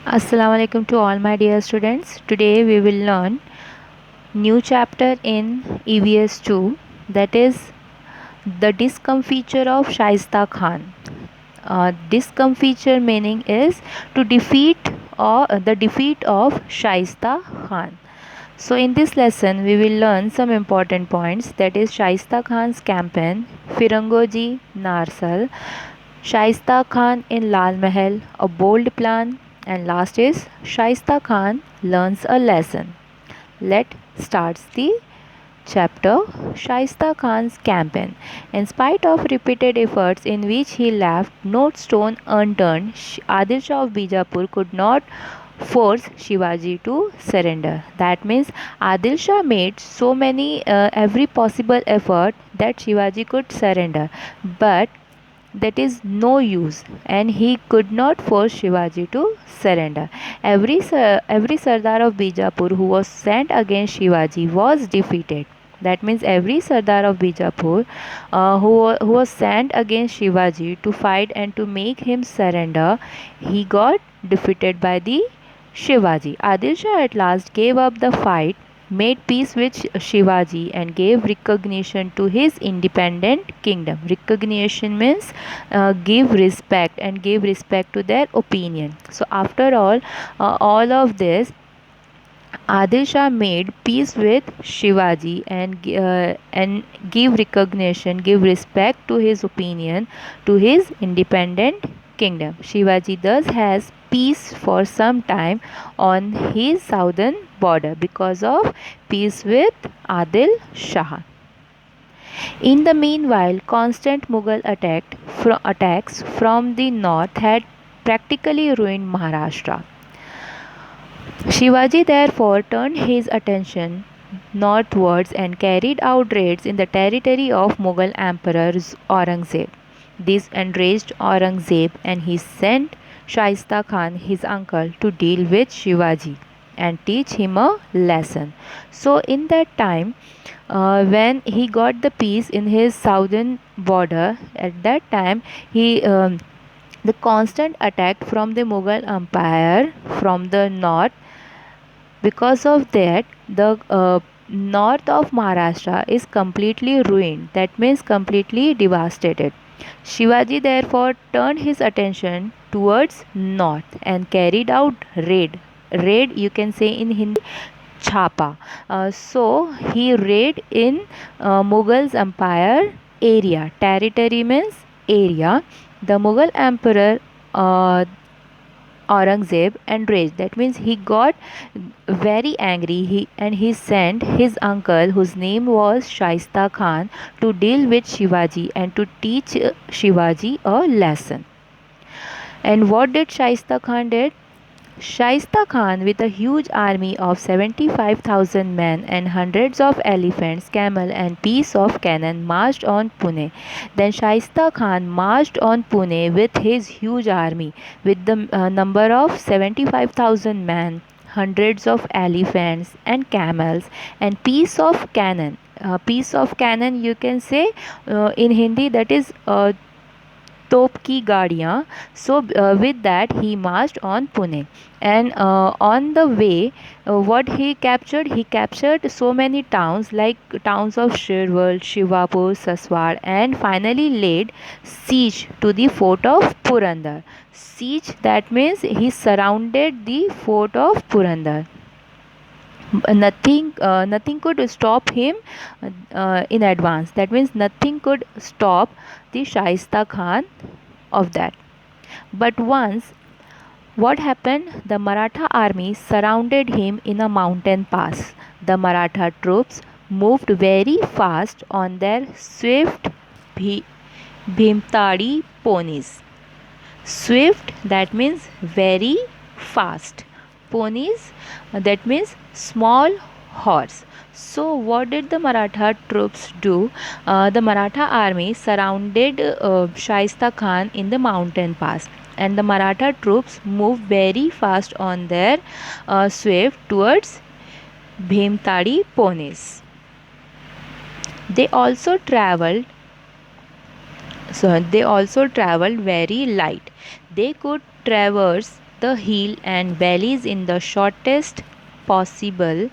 Assalamu alaikum to all my dear students. Today we will learn new chapter in EVS 2, that is the discomfiture of Shaista Khan. Discomfiture meaning is to defeat or the defeat of Shaista Khan. So in this lesson we will learn some important points, that is Shaista Khan's campaign, Firangoji Narsal, Shaista Khan in Lal Mahal, a bold plan, and last is Shaista Khan learns a lesson. Let starts the chapter. Shaista Khan's campaign. In spite of repeated efforts in which he left no stone unturned, Adil Shah of Bijapur could not force Shivaji to surrender. That means Adil Shah made so many every possible effort that Shivaji could surrender, but that is no use, and he could not force Shivaji to surrender. Every Sardar of Bijapur who was sent against Shivaji was defeated. That means every Sardar of Bijapur who was sent against Shivaji to fight and to make him surrender, he got defeated by the Shivaji. Adil Shah at last gave up the fight, made peace with Shivaji, and gave recognition to his independent kingdom. Recognition means give respect and give respect to their opinion. So after all of this, Adil Shah made peace with Shivaji and give recognition, give respect to his opinion, to his independent kingdom. Shivaji thus has peace for some time on his southern border because of peace with Adil Shah. In the meanwhile, constant Mughal attacks from the north had practically ruined Maharashtra. Shivaji therefore turned his attention northwards and carried out raids in the territory of Mughal Emperor Aurangzeb. This enraged Aurangzeb and he sent Shaista Khan, his uncle, to deal with Shivaji and teach him a lesson. So, in that time, when he got the peace in his southern border, at that time the constant attack from the Mughal Empire from the north, because of that, the north of Maharashtra is completely ruined. That means completely devastated. Shivaji therefore turned his attention towards north and carried out raid. Raid, you can say in Hindi, Chapa. So he raid in Mughals empire area. Territory means area. The Mughal emperor Aurangzeb enraged. That means he got very angry. He sent his uncle, whose name was Shaista Khan, to deal with Shivaji and to teach Shivaji a lesson. And what did Shaista Khan did? Shaista Khan, with a huge army of 75,000 men and hundreds of elephants, camel, and piece of cannon, marched on Pune. Then Shaista Khan marched on Pune with his huge army, with the number of 75,000 men, hundreds of elephants and camels, and piece of cannon. Piece of cannon, you can say in Hindi, that is तोप की गाड़ियाँ. So with that he marched on Pune, and on the way, what he captured so many towns like towns of Shirwal, Shivapur, Saswad, and finally laid siege to the fort of Purandar. Siege, that means he surrounded the fort of Purandar. Nothing could stop him in advance. That means nothing could stop the Shaista Khan of that. But once, what happened? The Maratha army surrounded him in a mountain pass. The Maratha troops moved very fast on their swift Bhimtadi ponies. Swift, that means very fast. Ponies, that means small horse. So what did the Maratha troops do? The Maratha army surrounded Shaista Khan in the mountain pass, and the Maratha troops moved very fast on their swift towards Bhimtadi ponies. They also traveled very light. They could traverse the hill and valleys in the shortest possible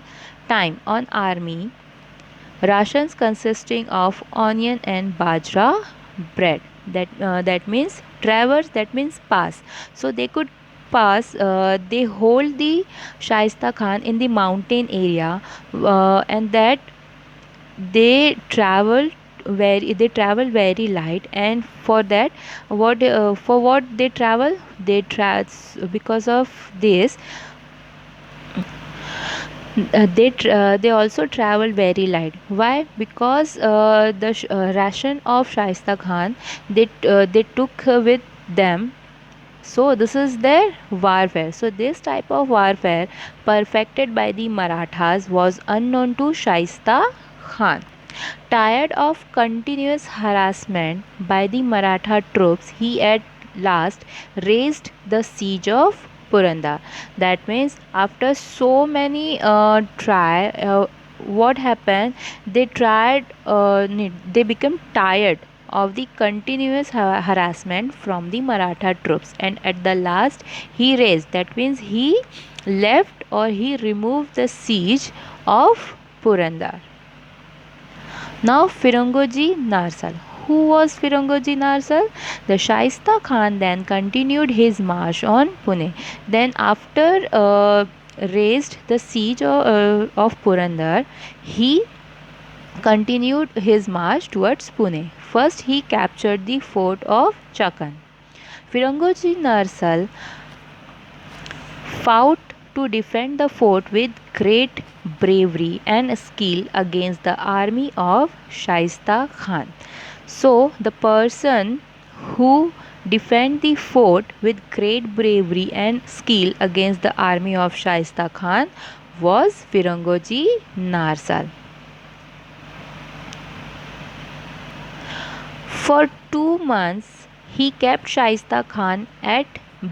time on army rations consisting of onion and bajra bread. That means traverse, that means pass. So they could pass. They hold the Shaista Khan in the mountain area, and that they travel very light, and for that what they travel, because of this they also travel very light. Why? Because the ration of Shaista Khan they took with them. So this is their warfare. So this type of warfare perfected by the Marathas was unknown to Shaista Khan. Tired of continuous harassment by the Maratha troops, he at last raised the siege of Purandar. That means after so many what happened? They tried. They became tired of the continuous harassment from the Maratha troops, and at the last he raised. That means he left or he removed the siege of Purandar. Now Firangoji Narsal. Who was Firangoji Narsal? The Shaista Khan then continued his march on Pune. Then after raised the siege of Purandar, he continued his march towards Pune. First he captured the fort of Chakan. Firangoji Narsal fought to defend the fort with great bravery and skill against the army of Shaista Khan. So, the person who defend the fort with great bravery and skill against the army of Shaista Khan was Firangoji Narsal. For 2 months, he kept Shaista Khan at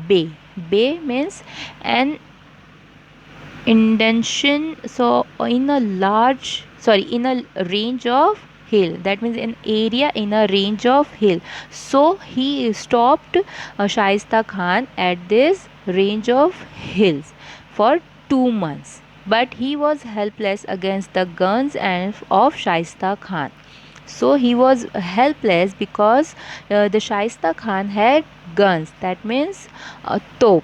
bay. Bay means an indention. So in a range of hill. That means an area in a range of hill. So he stopped Shaista Khan at this range of hills for 2 months. But he was helpless against the guns and of Shaista Khan. So he was helpless because the Shaista Khan had guns. That means a top.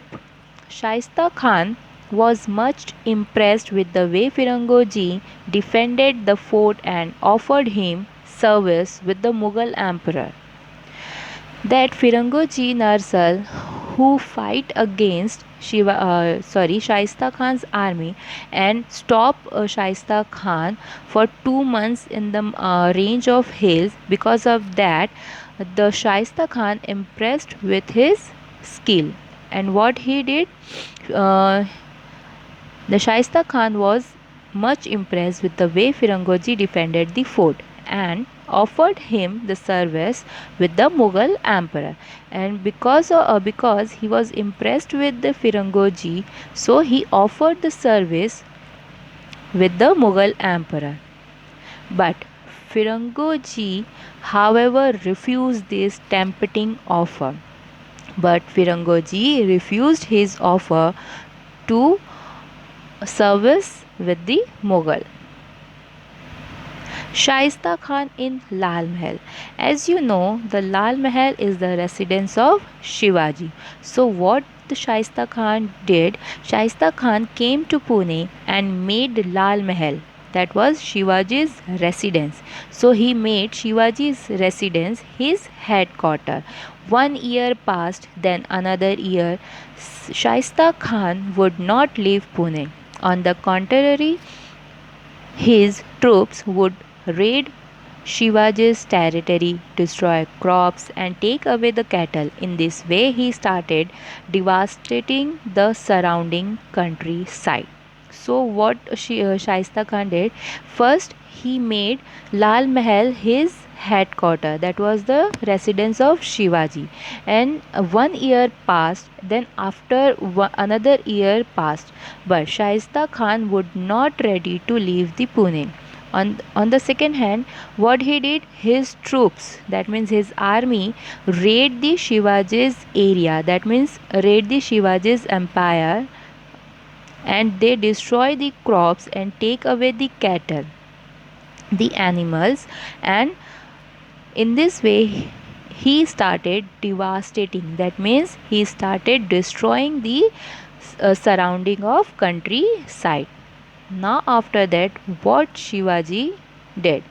Shaista Khan was much impressed with the way Firangoji defended the fort and offered him service with the Mughal emperor. That Firangoji Narsal, who fight against Shaista Khan's army and stop Shaista Khan for 2 months in the range of hills. Because of that, the Shaista Khan impressed with his skill. And what he did, uh, the Shaista Khan was much impressed with the way Firangoji defended the fort and offered him the service with the Mughal emperor. And because he was impressed with the Firangoji, so he offered the service with the Mughal emperor. But Firangoji, however, refused this tempting offer. But Firangoji refused his offer to service with the Mughal. Shaista Khan in Lal Mahal. As you know, the Lal Mahal is the residence of Shivaji. So what the Shaista Khan did, Shaista Khan came to Pune and made Lal Mahal. That was Shivaji's residence. So he made Shivaji's residence his headquarter. 1 year passed, then another year. Shaista Khan would not leave Pune. On the contrary, his troops would raid Shivaji's territory, destroy crops, and take away the cattle. In this way, he started devastating the surrounding countryside. So, what Shaista Khan did? First, he made Lal Mahal his headquarter. That was the residence of Shivaji. And 1 year passed. Then after another year passed, but Shaista Khan would not ready to leave the Pune. On the second hand, what he did, his troops, that means his army, raid the Shivaji's area, that means raid the Shivaji's empire, and they destroy the crops and take away the cattle, the animals, and in this way he started devastating, that means he started destroying the surrounding of countryside. Now after that, what Shivaji did,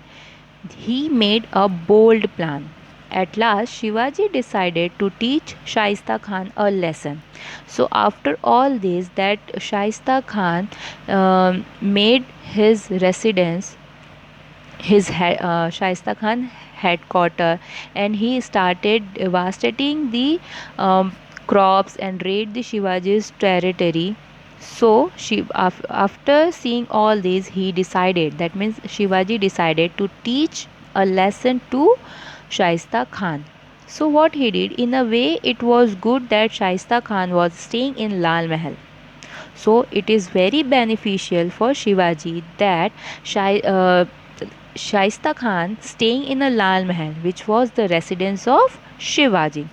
he made a bold plan. At last, Shivaji decided to teach Shaista Khan a lesson. So, after all this, that Shaista Khan made his residence, Shaista Khan headquarter, and he started devastating the crops and raid the Shivaji's territory. So after seeing all this, he decided, that means Shivaji decided to teach a lesson to Shaista Khan. So what he did, in a way it was good that Shaista Khan was staying in Lal Mahal. So it is very beneficial for Shivaji that Shaista Khan staying in a Lal Mahal, which was the residence of Shivaji.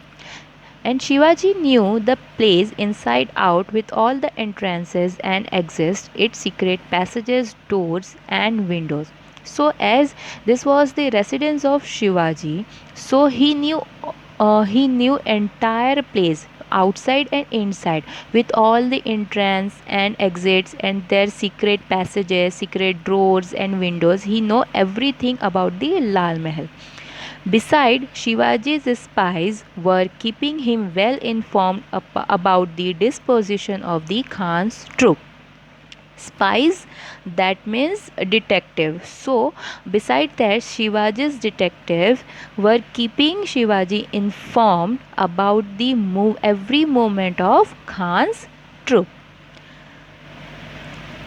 And Shivaji knew the place inside out with all the entrances and exits, its secret passages, doors, and windows. So, as this was the residence of Shivaji, so he knew entire place outside and inside with all the entrance and exits and their secret passages, secret doors and windows. He know everything about the Lal Mahal. Besides, Shivaji's spies were keeping him well informed about the disposition of the Khan's troop. Spies, that means detective. So, besides that, Shivaji's detective were keeping Shivaji informed about the every movement of Khan's troop.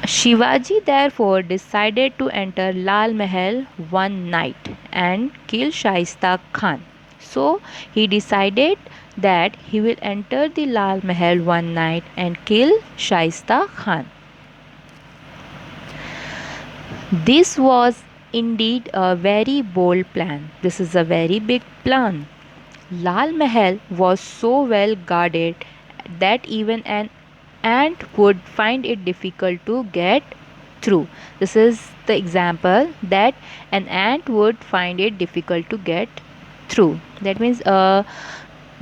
Shivaji therefore decided to enter Lal Mahal one night and kill Shaista Khan. So he decided that he will enter the Lal Mahal one night and kill Shaista Khan. This was indeed a very bold plan. This is a very big plan. Lal Mahal was so well guarded that even an ant would find it difficult to get through. This is the example that an ant would find it difficult to get through. That means the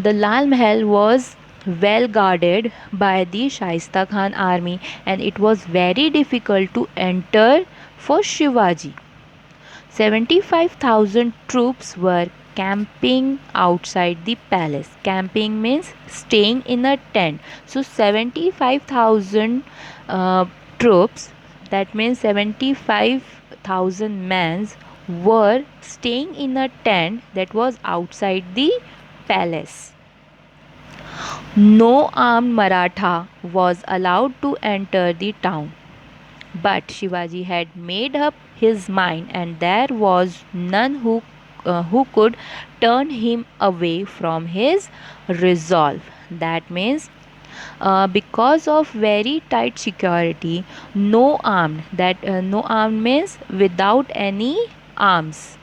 Lal Mahal was well guarded by the Shaista Khan army, and it was very difficult to enter for Shivaji. 75,000 troops were camping outside the palace. Camping means staying in a tent. So 75,000 troops, that means 75,000 men, were staying in a tent that was outside the palace. No armed Maratha was allowed to enter the town. But Shivaji had made up his mind, and there was none who could turn him away from his resolve. That means because of very tight security, no armed. No armed means without any arms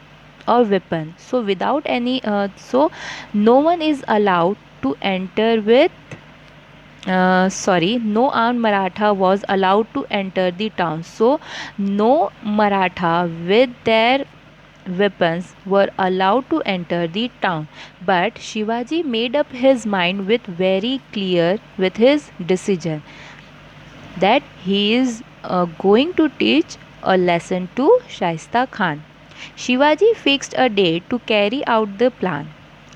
or weapon. So without any, so no one is allowed to enter with no armed Maratha was allowed to enter the town. So, no Maratha with their weapons were allowed to enter the town. But Shivaji made up his mind with very clear with his decision that he is going to teach a lesson to Shaista Khan. Shivaji fixed a date to carry out the plan.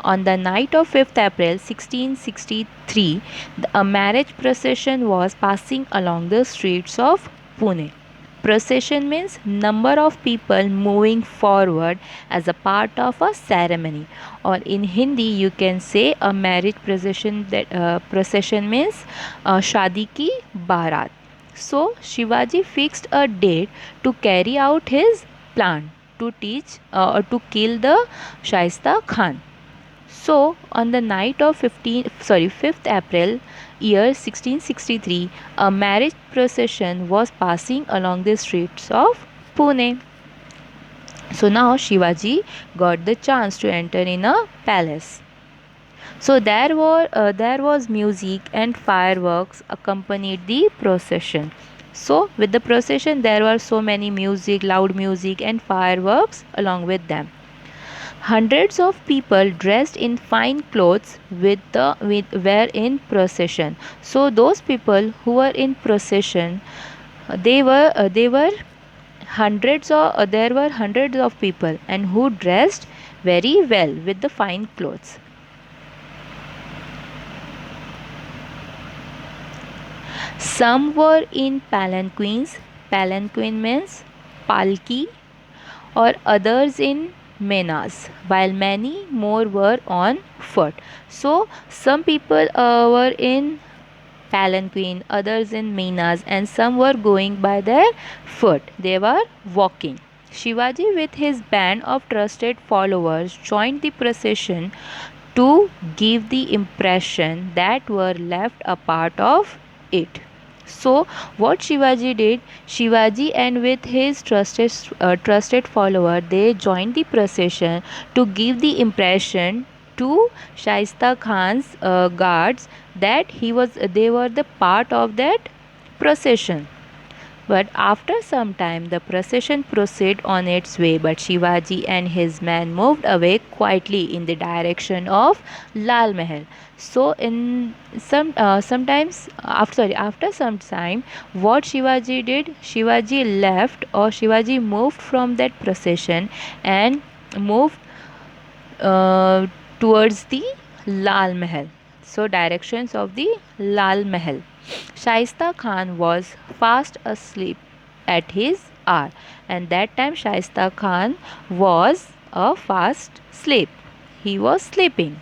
On the night of 5th April 1663, a marriage procession was passing along the streets of Pune. Procession means number of people moving forward as a part of a ceremony. Or in Hindi, you can say a marriage procession. Procession means shadi ki barat. So Shivaji fixed a date to carry out his plan to teach or to kill the Shaista Khan. So, on the night of 5th April year 1663, a marriage procession was passing along the streets of Pune. So now Shivaji got the chance to enter in a palace. So there was music and fireworks accompanied the procession. So with the procession there were so many music, loud music and fireworks along with them. Hundreds of people dressed in fine clothes were in procession. So those people who were in procession, they were there were hundreds of people and who dressed very well with the fine clothes. Some were in palanquins. Palanquin means palki, or others in menas, while many more were on foot. So some people were in palanquin, others in menas, and some were going by their foot. They were walking. Shivaji, with his band of trusted followers, joined the procession to give the impression that were left a part of it. So, what Shivaji did, Shivaji and with his trusted follower, they joined the procession to give the impression to Shaista Khan's guards that they were the part of that procession. But after some time, the procession proceeded on its way, but Shivaji and his men moved away quietly in the direction of Lal Mahal. So, in after some time, what Shivaji did? Shivaji left, or Shivaji moved from that procession and moved uh, towards the Lal Mahal. So, directions of the Lal Mahal. Shaista Khan was fast asleep at his hour, and that time Shaista Khan was a fast sleep. He was sleeping.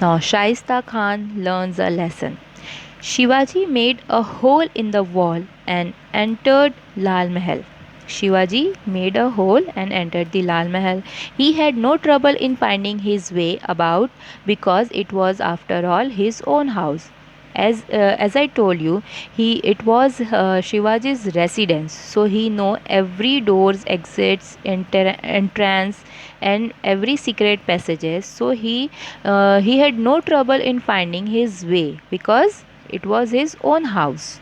Now Shaista Khan learns a lesson. Shivaji made a hole in the wall and entered Lal Mahal. Shivaji made a hole and entered the Lal Mahal. He had no trouble in finding his way about because it was after all his own house. As I told you, it was Shivaji's residence, so he know every doors, exits, entrance, and every secret passages. So he had no trouble in finding his way because it was his own house.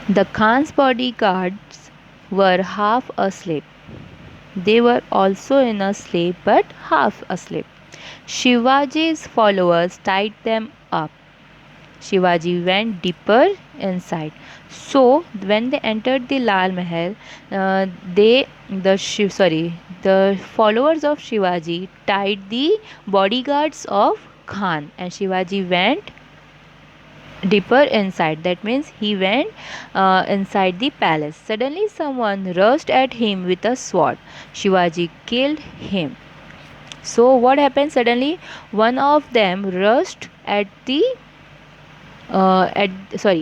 The Khan's bodyguards were half asleep. They were also in a sleep but half asleep. Shivaji's followers tied them up. Shivaji went deeper inside. So when they entered the Lal Mahal, the followers of Shivaji tied the bodyguards of Khan, and Shivaji went deeper inside. That means he went inside the palace. Suddenly, someone rushed at him with a sword. Shivaji killed him. So, what happened? Suddenly, one of them rushed at the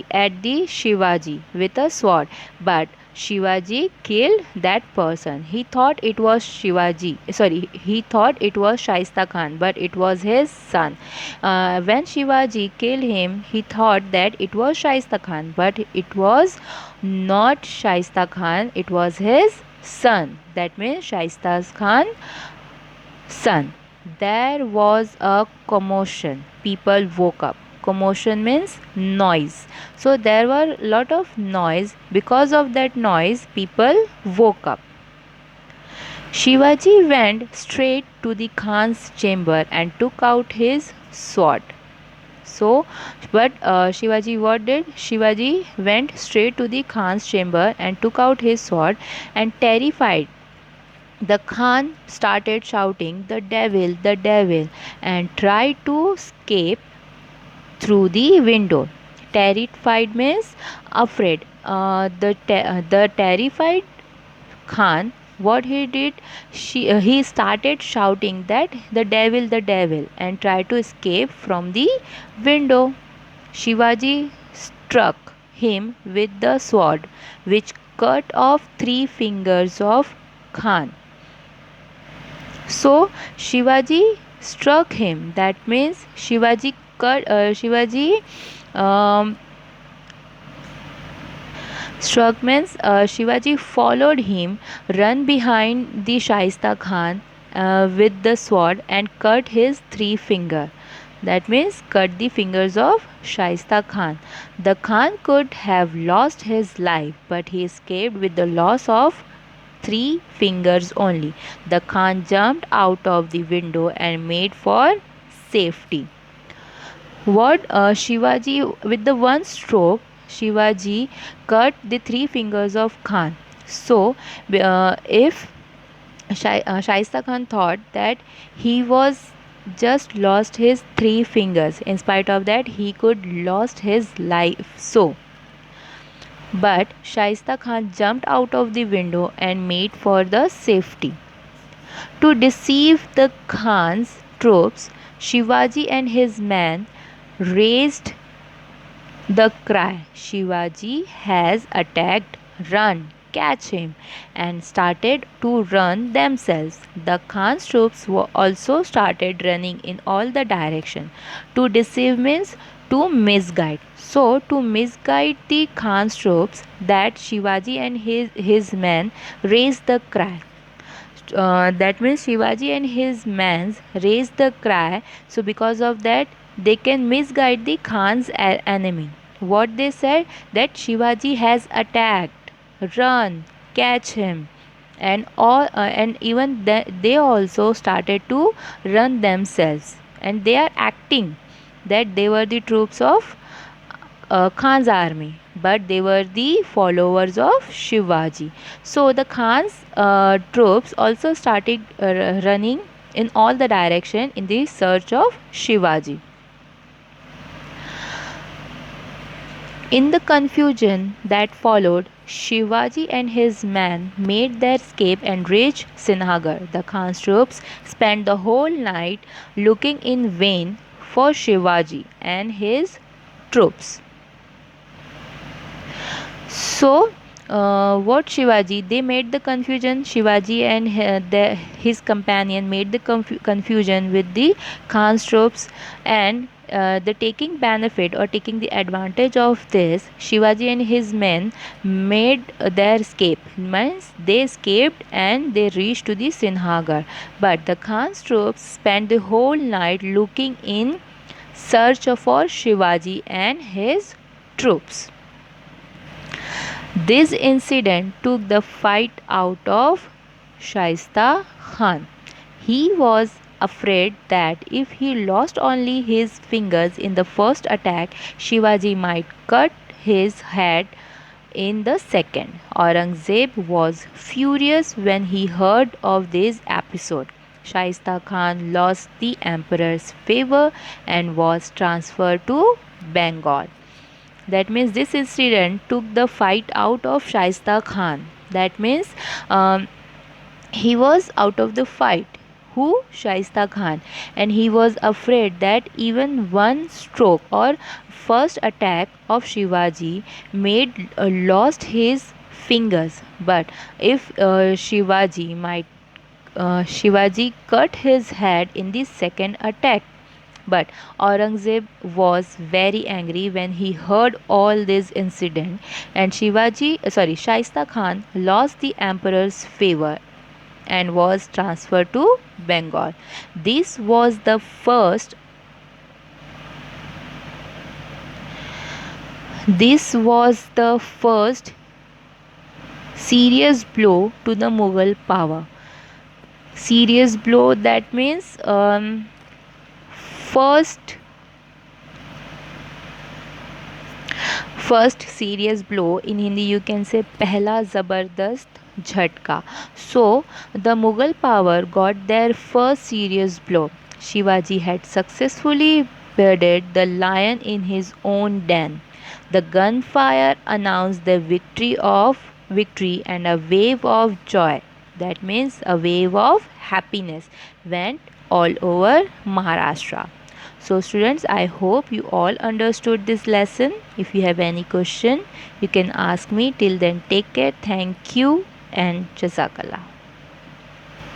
Shivaji with a sword, but Shivaji killed that person. He thought it was he thought it was Shaista Khan, but it was his son. When Shivaji killed him, he thought that it was Shaista Khan, but it was not Shaista Khan, it was his son. That means Shaista Khan son. There was a commotion. People woke up. Commotion means noise. So there were a lot of noise. Because of that noise, people woke up. Shivaji went straight to the Khan's chamber and took out his sword. So, but Shivaji, what did? Shivaji went straight to the Khan's chamber and took out his sword, and terrified, the Khan started shouting, the devil, and tried to escape through the window. Terrified means afraid. The terrified Khan, what he did, he started shouting that the devil, and tried to escape from the window. Shivaji struck him with the sword, which cut off 3 fingers of Khan. So Shivaji struck him. That means Shivaji Shivaji struck means Shivaji followed him, run behind the Shaista Khan with the sword and cut his three finger. That means cut the fingers of Shaista Khan. The Khan could have lost his life, but he escaped with the loss of three fingers only. The Khan jumped out of the window and made for safety. What Shivaji, with the one stroke, Shivaji cut the three fingers of Khan. So, if Shaista Khan thought that he was just lost his three fingers, in spite of that, he could lost his life. So, but Shaista Khan jumped out of the window and made for the safety. To deceive the Khan's troops, Shivaji and his men raised the cry, Shivaji has attacked, run, catch him, and started to run themselves. The Khan's troops also started running in all the direction. To deceive means to misguide. So, to misguide the Khan's troops, that Shivaji and his men raised the cry. That means Shivaji and his men raised the cry. So, because of that, they can misguide the Khan's enemy. What they said, that Shivaji has attacked, run, catch him, and all, and even they also started to run themselves, and they are acting that they were the troops of Khan's army, but they were the followers of Shivaji. So the Khan's troops also started running in all the direction in the search of Shivaji. In the confusion that followed, Shivaji and his men made their escape and reached Sinhagar. The Khan's troops spent the whole night looking in vain for Shivaji and his troops. So, what Shivaji, they made the confusion. Shivaji and his companion made the confusion with the Khan's troops, and the taking benefit or taking the advantage of this, Shivaji and his men made their escape. Means they escaped and they reached to the Sinhagar. But the Khan's troops spent the whole night looking in search for Shivaji and his troops. This incident took the fight out of Shaista Khan. He was afraid that if he lost only his fingers in the first attack, Shivaji might cut his head in the second. Aurangzeb was furious when he heard of this episode. Shaista Khan lost the emperor's favor and was transferred to Bengal. That means this incident took the fight out of Shaista Khan. That means he was out of the fight. Who? Shaista Khan. And he was afraid that even one stroke or first attack of Shivaji made lost his fingers. But if Shivaji cut his head in the second attack. But Aurangzeb was very angry when he heard all this incident, and Shaista Khan lost the emperor's favor and was transferred to Bengal. This was the first serious blow to the Mughal power. Serious blow, that means first serious blow. In Hindi you can say pehla zabardast jhatka. So the Mughal power got their first serious blow. Shivaji had successfully bearded the lion in his own den. The gunfire announced the victory, and a wave of joy, that means a wave of happiness, went all over Maharashtra. So students, I hope you all understood this lesson. If you have any question, you can ask me. Till then, take care. Thank you and Jazakallah.